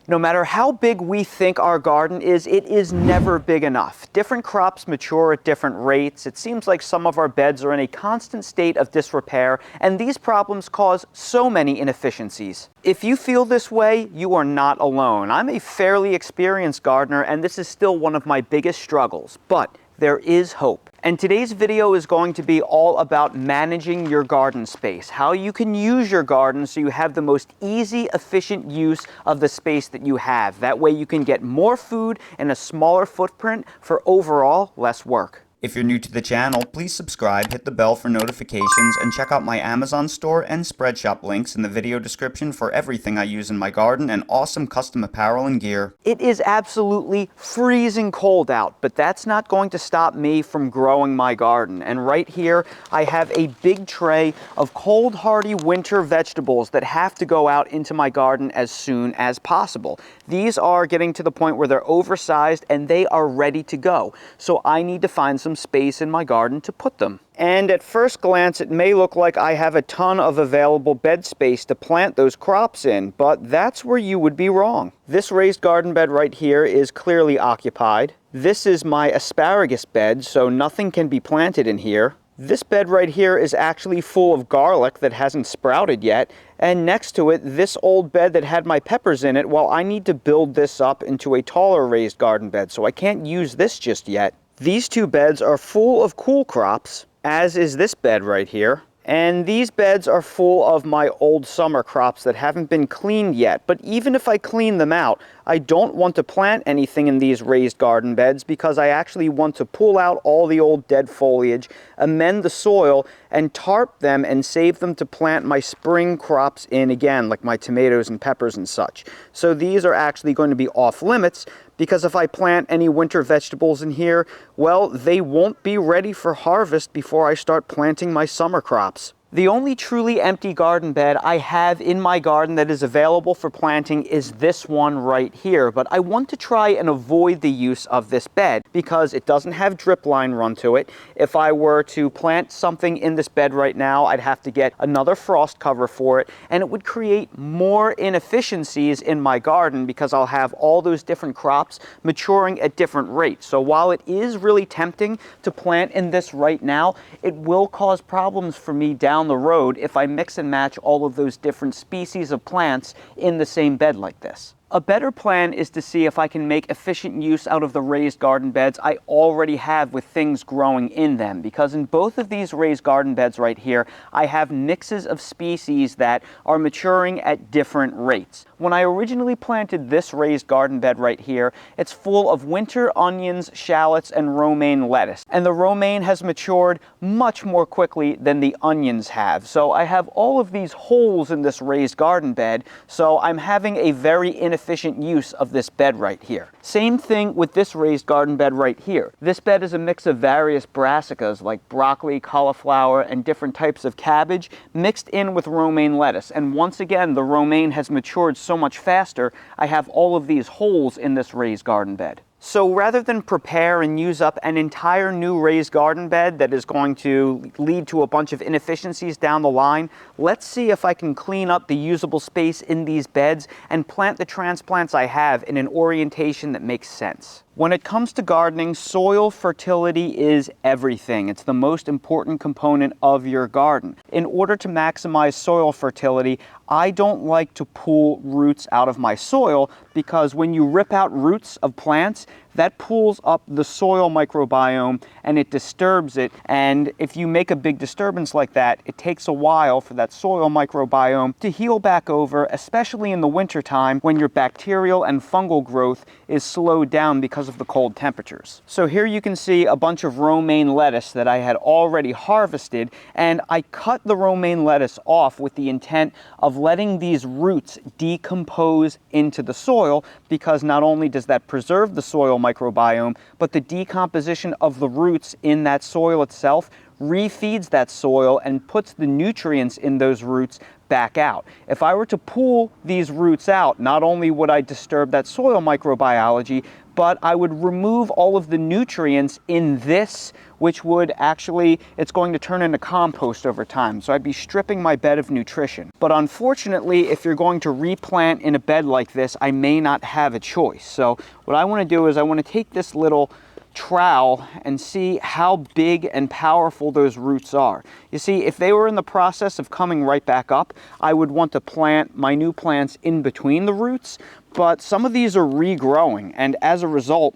No matter how big we think our garden is, it is never big enough. Different crops mature at different rates. It seems like some of our beds are in a constant state of disrepair, and these problems cause so many inefficiencies. If you feel this way, you are not alone. I'm a fairly experienced gardener, and this is still one of my biggest struggles, but there is hope. And today's video is going to be all about managing your garden space, how you can use your garden so you have the most easy, efficient use of the space that you have. That way you can get more food in a smaller footprint for overall less work. If you're new to the channel, please subscribe, hit the bell for notifications, and check out my Amazon store and Spreadshop links in the video description for everything I use in my garden and awesome custom apparel and gear. It is absolutely freezing cold out, but that's not going to stop me from growing my garden. And right here, I have a big tray of cold hardy winter vegetables that have to go out into my garden as soon as possible. These are getting to the point where they're oversized and they are ready to go. So I need to find some space in my garden to put them. And at first glance, it may look like I have a ton of available bed space to plant those crops in, but that's where you would be wrong. This raised garden bed right here is clearly occupied. This is my asparagus bed, so nothing can be planted in here. This bed right here is actually full of garlic that hasn't sprouted yet, and next to it, this old bed that had my peppers in it, well, I need to build this up into a taller raised garden bed, so I can't use this just yet. These two beds are full of cool crops, as is this bed right here. And these beds are full of my old summer crops that haven't been cleaned yet. But even if I clean them out, I don't want to plant anything in these raised garden beds because I actually want to pull out all the old dead foliage, amend the soil, and tarp them and save them to plant my spring crops in again, like my tomatoes and peppers and such. So these are actually going to be off limits because if I plant any winter vegetables in here, well, they won't be ready for harvest before I start planting my summer crops. The only truly empty garden bed I have in my garden that is available for planting is this one right here, but I want to try and avoid the use of this bed because it doesn't have drip line run to it. If I were to plant something in this bed right now, I'd have to get another frost cover for it, and it would create more inefficiencies in my garden because I'll have all those different crops maturing at different rates. So while it is really tempting to plant in this right now, it will cause problems for me down the road if I mix and match all of those different species of plants in the same bed like this. A better plan is to see if I can make efficient use out of the raised garden beds I already have with things growing in them, because in both of these raised garden beds right here, I have mixes of species that are maturing at different rates. When I originally planted this raised garden bed right here, it's full of winter onions, shallots, and romaine lettuce. And the romaine has matured much more quickly than the onions have. So I have all of these holes in this raised garden bed, so I'm having a very inefficient use of this bed right here. Same thing with this raised garden bed right here. This bed is a mix of various brassicas like broccoli, cauliflower, and different types of cabbage mixed in with romaine lettuce. And once again, the romaine has matured so much faster, I have all of these holes in this raised garden bed. So rather than prepare and use up an entire new raised garden bed that is going to lead to a bunch of inefficiencies down the line, let's see if I can clean up the usable space in these beds and plant the transplants I have in an orientation that makes sense. When it comes to gardening, soil fertility is everything. It's the most important component of your garden. In order to maximize soil fertility, I don't like to pull roots out of my soil because when you rip out roots of plants, that pulls up the soil microbiome and it disturbs it. And if you make a big disturbance like that, it takes a while for that soil microbiome to heal back over, especially in the wintertime when your bacterial and fungal growth is slowed down because of the cold temperatures. So here you can see a bunch of romaine lettuce that I had already harvested, and I cut the romaine lettuce off with the intent of letting these roots decompose into the soil, because not only does that preserve the soil microbiome, but the decomposition of the roots in that soil itself refeeds that soil and puts the nutrients in those roots back out. If I were to pull these roots out, not only would I disturb that soil microbiology, but I would remove all of the nutrients in this, which would actually, it's going to turn into compost over time. So I'd be stripping my bed of nutrition. But unfortunately, if you're going to replant in a bed like this, I may not have a choice. So what I want to do is I want to take this little trowel and see how big and powerful those roots are. You see, if they were in the process of coming right back up, I would want to plant my new plants in between the roots, but some of these are regrowing, and as a result,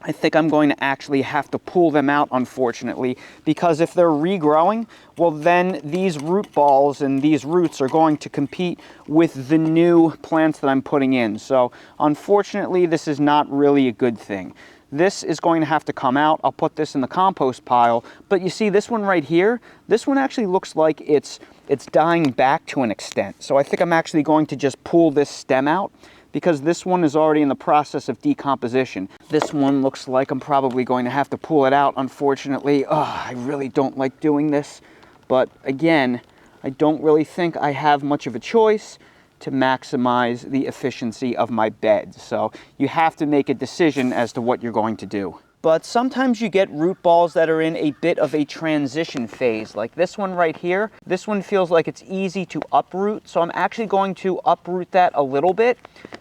I think I'm going to actually have to pull them out, unfortunately, because if they're regrowing, well, then these root balls and these roots are going to compete with the new plants that I'm putting in. So unfortunately, this is not really a good thing. This is going to have to come out. I'll put this in the compost pile. But you see this one right here, this one actually looks like it's dying back to an extent. So I think I'm actually going to just pull this stem out, because this one is already in the process of decomposition. This one looks like I'm probably going to have to pull it out, unfortunately. Oh, I really don't like doing this. But again, I don't really think I have much of a choice to maximize the efficiency of my bed. So you have to make a decision as to what you're going to do. But sometimes you get root balls that are in a bit of a transition phase, like this one right here. This one feels like it's easy to uproot, so I'm actually going to uproot that a little bit,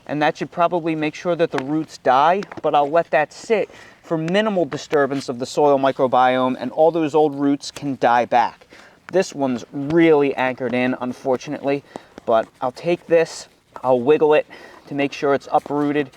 and that should probably make sure that the roots die, but I'll let that sit for minimal disturbance of the soil microbiome, and all those old roots can die back. This one's really anchored in, unfortunately, but I'll take this, I'll wiggle it to make sure it's uprooted,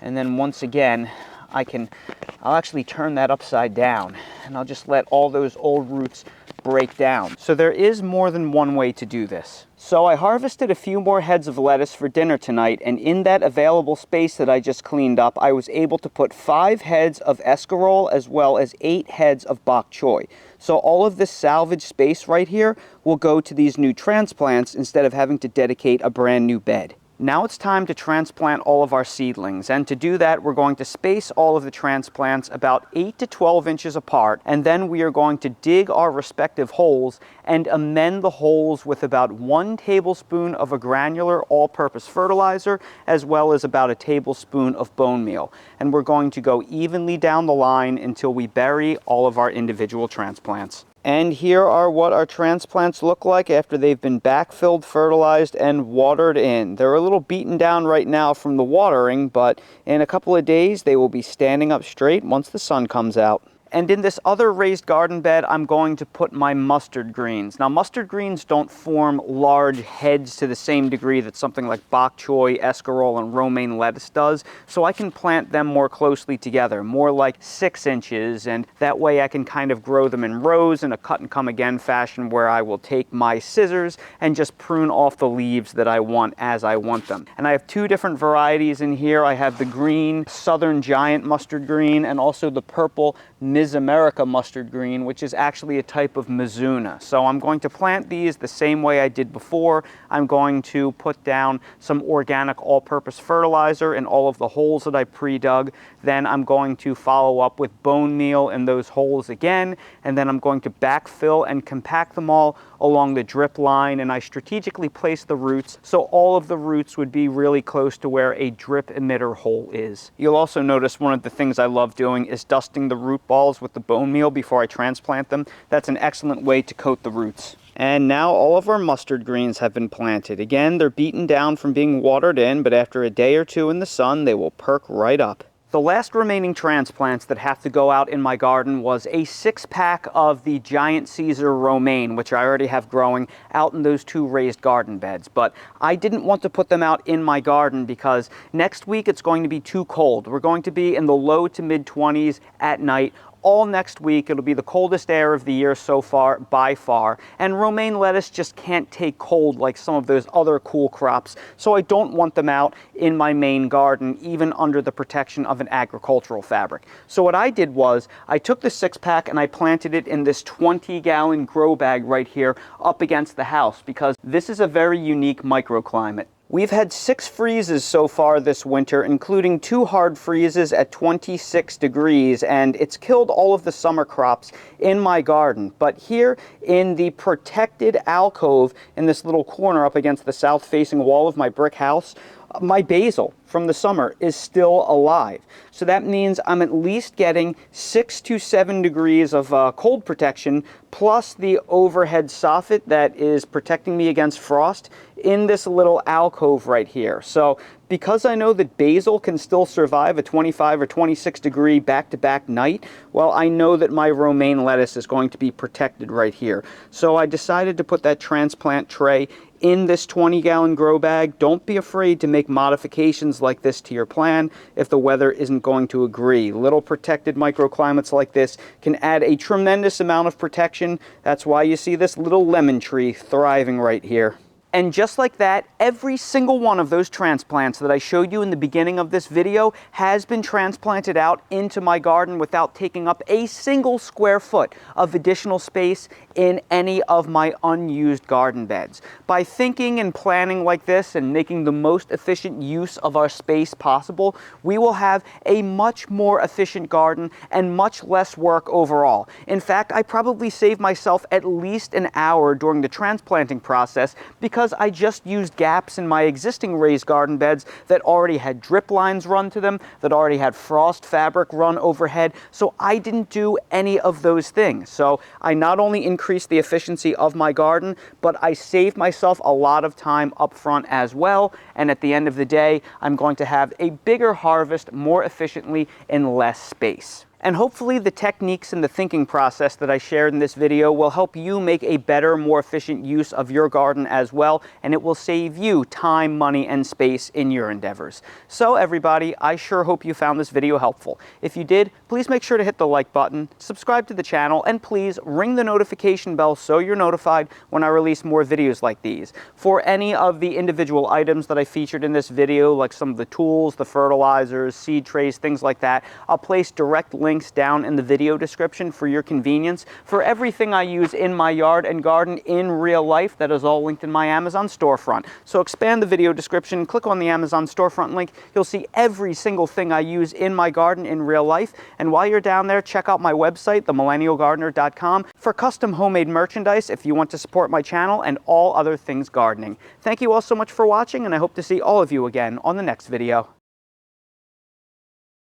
and then once again, I'll actually turn that upside down, and I'll just let all those old roots break down. So there is more than one way to do this. So I harvested a few more heads of lettuce for dinner tonight, and in that available space that I just cleaned up, I was able to put 5 heads of escarole as well as 8 heads of bok choy. So all of this salvage space right here will go to these new transplants instead of having to dedicate a brand new bed. Now it's time to transplant all of our seedlings, and to do that we're going to space all of the transplants about 8 to 12 inches apart, and then we are going to dig our respective holes and amend the holes with about 1 tablespoon of a granular all-purpose fertilizer as well as about a tablespoon of bone meal. And we're going to go evenly down the line until we bury all of our individual transplants. And here are what our transplants look like after they've been backfilled, fertilized, and watered in. They're a little beaten down right now from the watering, but in a couple of days they will be standing up straight once the sun comes out. And in this other raised garden bed, I'm going to put my mustard greens. Now, mustard greens don't form large heads to the same degree that something like bok choy, escarole, and romaine lettuce does, so I can plant them more closely together, more like 6 inches, and that way I can kind of grow them in rows in a cut-and-come-again fashion where I will take my scissors and just prune off the leaves that I want as I want them. And I have 2 different varieties in here. I have the green Southern Giant mustard green and also the purple Miss America mustard green, which is actually a type of Mizuna. So I'm going to plant these the same way I did before. I'm going to put down some organic all-purpose fertilizer in all of the holes that I pre-dug. Then I'm going to follow up with bone meal in those holes again, and then I'm going to backfill and compact them all along the drip line, and I strategically place the roots so all of the roots would be really close to where a drip emitter hole is. You'll also notice one of the things I love doing is dusting the root balls with the bone meal before I transplant them. That's an excellent way to coat the roots. And now all of our mustard greens have been planted. Again, they're beaten down from being watered in, but after a day or 2 in the sun, they will perk right up. The last remaining transplants that have to go out in my garden was a 6-pack of the Giant Caesar romaine, which I already have growing out in those 2 raised garden beds. But I didn't want to put them out in my garden because next week it's going to be too cold. We're going to be in the low to mid 20s at night. All next week, it'll be the coldest air of the year so far, by far, and romaine lettuce just can't take cold like some of those other cool crops, so I don't want them out in my main garden, even under the protection of an agricultural fabric. So what I did was, I took the 6-pack and I planted it in this 20-gallon grow bag right here up against the house, because this is a very unique microclimate. We've had 6 freezes so far this winter, including 2 hard freezes at 26 degrees, and it's killed all of the summer crops in my garden. But here in the protected alcove in this little corner up against the south-facing wall of my brick house, my basil from the summer is still alive. So that means I'm at least getting 6 to 7 degrees of cold protection, plus the overhead soffit that is protecting me against frost in this little alcove right here. So because I know that basil can still survive a 25 or 26 degree back-to-back night, well, I know that my romaine lettuce is going to be protected right here. So I decided to put that transplant tray in this 20-gallon grow bag. Don't be afraid to make modifications like this to your plan if the weather isn't going to agree. Little protected microclimates like this can add a tremendous amount of protection. That's why you see this little lemon tree thriving right here. And just like that, every single one of those transplants that I showed you in the beginning of this video has been transplanted out into my garden without taking up a single square foot of additional space in any of my unused garden beds. By thinking and planning like this and making the most efficient use of our space possible, we will have a much more efficient garden and much less work overall. In fact, I probably saved myself at least an hour during the transplanting process because I just used gaps in my existing raised garden beds that already had drip lines run to them, that already had frost fabric run overhead, so I didn't do any of those things. So I not only increased the efficiency of my garden, but I saved myself a lot of time up front as well, and at the end of the day, I'm going to have a bigger harvest more efficiently in less space. And hopefully the techniques and the thinking process that I shared in this video will help you make a better, more efficient use of your garden as well, and it will save you time, money, and space in your endeavors. So everybody, I sure hope you found this video helpful. If you did, please make sure to hit the like button, subscribe to the channel, and please ring the notification bell so you're notified when I release more videos like these. For any of the individual items that I featured in this video, like some of the tools, the fertilizers, seed trays, things like that, I'll place direct links down in the video description for your convenience. For everything I use in my yard and garden in real life, that is all linked in my Amazon storefront. So expand the video description, click on the Amazon storefront link, you'll see every single thing I use in my garden in real life. And while you're down there, check out my website, themillennialgardener.com, for custom homemade merchandise if you want to support my channel and all other things gardening. Thank you all so much for watching, and I hope to see all of you again on the next video.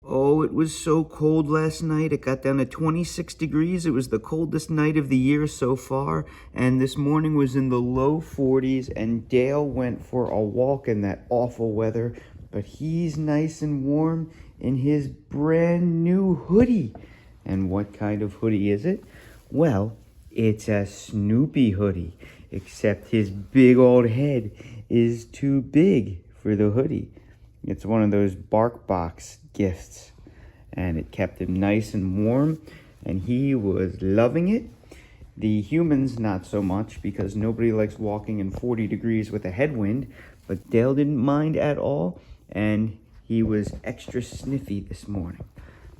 Oh, it was so cold last night. It got down to 26 degrees. It was the coldest night of the year so far. And this morning was in the low 40s. And Dale went for a walk in that awful weather. But he's nice and warm in his brand new hoodie. And what kind of hoodie is it? Well, it's a Snoopy hoodie. Except his big old head is too big for the hoodie. It's one of those Bark Box gifts, and it kept him nice and warm, and he was loving it. The humans, not so much, because nobody likes walking in 40 degrees with a headwind, but Dale didn't mind at all, and he was extra sniffy this morning.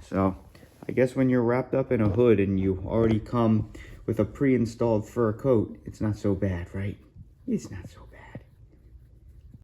So I guess when you're wrapped up in a hood and you already come with a pre-installed fur coat, it's not so bad, right? It's not so bad.